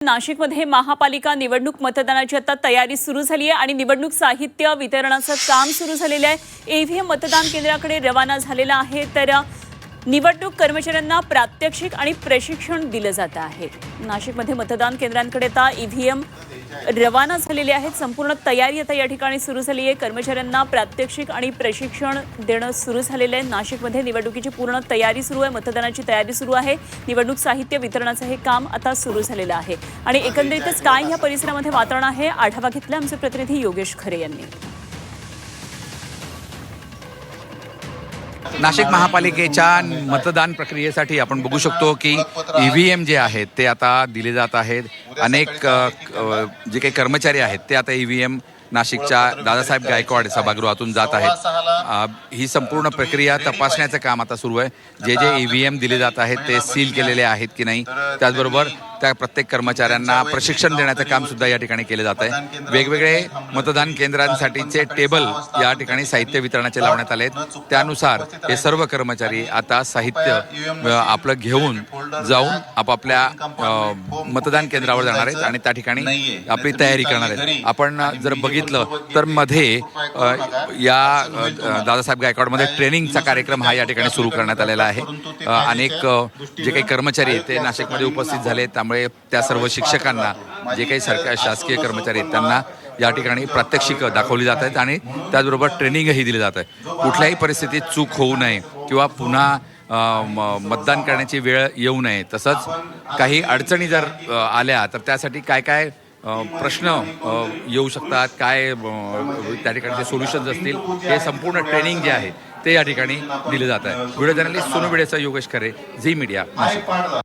नाशिकमध्ये महापालिका निवडणूक मतदानाची आता तयारी सुरू झाली आहे आणि निवडणूक साहित्य वितरणाचं काम सुरू झालेलं आहे। ईव्हीएम मतदान केंद्राकडे रवाना झालेला आहे तर निवडणूक कर्मचाऱ्यांना प्रात्यक्षिक आणि प्रशिक्षण दिलं जात आहे। नाशिकमध्ये मतदान केंद्रांकडे आता ईव्हीएम रवाना झालेले आहेत। संपूर्ण तयारी आता या ठिकाणी सुरू झाली आहे। कर्मचाऱ्यांना प्रात्यक्षिक आणि प्रशिक्षण देणं सुरू झालेलं आहे। नाशिकमध्ये निवडणुकीची पूर्ण तयारी सुरू आहे, मतदानाची तयारी सुरू आहे। निवडणूक साहित्य वितरणाचं हे काम आता सुरू झालेलं आहे आणि एकंदरीतच काय या परिसरामध्ये वातावरण आहे आढावा घेतला आमचे प्रतिनिधी योगेश खरे यांनी। नाशिक महापालिकेच्या मतदान प्रक्रियेसाठी आपण बघू शकतो की ईव्हीएम जे आहेत ते आता दिले जात आहेत। अनेक जे काही कर्मचारी आहेत ते आता ईव्हीएम नाशिकच्या दादासाहेब गायकवाड सभागृहातून जात आहेत। ही संपूर्ण प्रक्रिया तपासण्याचं काम आता सुरू आहे। जे जे ईव्हीएम दिले जात आहेत ते सील केलेले आहेत की नाही, त्याचबरोबर त्या प्रत्येक कर्मचाऱ्यांना प्रशिक्षण देण्याचं काम सुद्धा या ठिकाणी केलं जात आहे। वेगवेगळे मतदान केंद्रांसाठीचे टेबल या ठिकाणी साहित्य वितरणाचे लावण्यात आले आहेत। त्यानुसार हे सर्व कर्मचारी आता साहित्य आपलं घेऊन जाऊन आपापल्या मतदान केंद्रावर जाणार आहेत आणि त्या ठिकाणी आपली तयारी करणार आहेत। आपण जर बघितलं तर मध्ये या दादासाहेब गायकवाडमध्ये ट्रेनिंगचा कार्यक्रम हा या ठिकाणी सुरू करण्यात आलेला आहे। अनेक जे काही कर्मचारी आहेत ते नाशिकमध्ये उपस्थित झाले, त्यामुळे त्या सर्व शिक्षकांना जे काही सरकार शासकीय कर्मचारी आहेत त्यांना या ठिकाणी प्रात्यक्षिक दाखवली जात आहेत आणि त्याचबरोबर ट्रेनिंगही दिली जात आहे। कुठल्याही परिस्थितीत चूक होऊ नये किंवा पुन्हा मतदान करण्याची वेळ येऊ नये, तसंच काही अडचणी जर आल्या तर त्यासाठी काय काय प्रश्न येऊ शकतात, काय त्या ठिकाणचे सोल्युशन्स असतील, हे संपूर्ण ट्रेनिंग जे आहे ते या ठिकाणी दिले जात आहे। व्हिडिओ जर्नलिस्ट सोनू भिडेचा योगेश खरे, झी मीडिया नाशिक।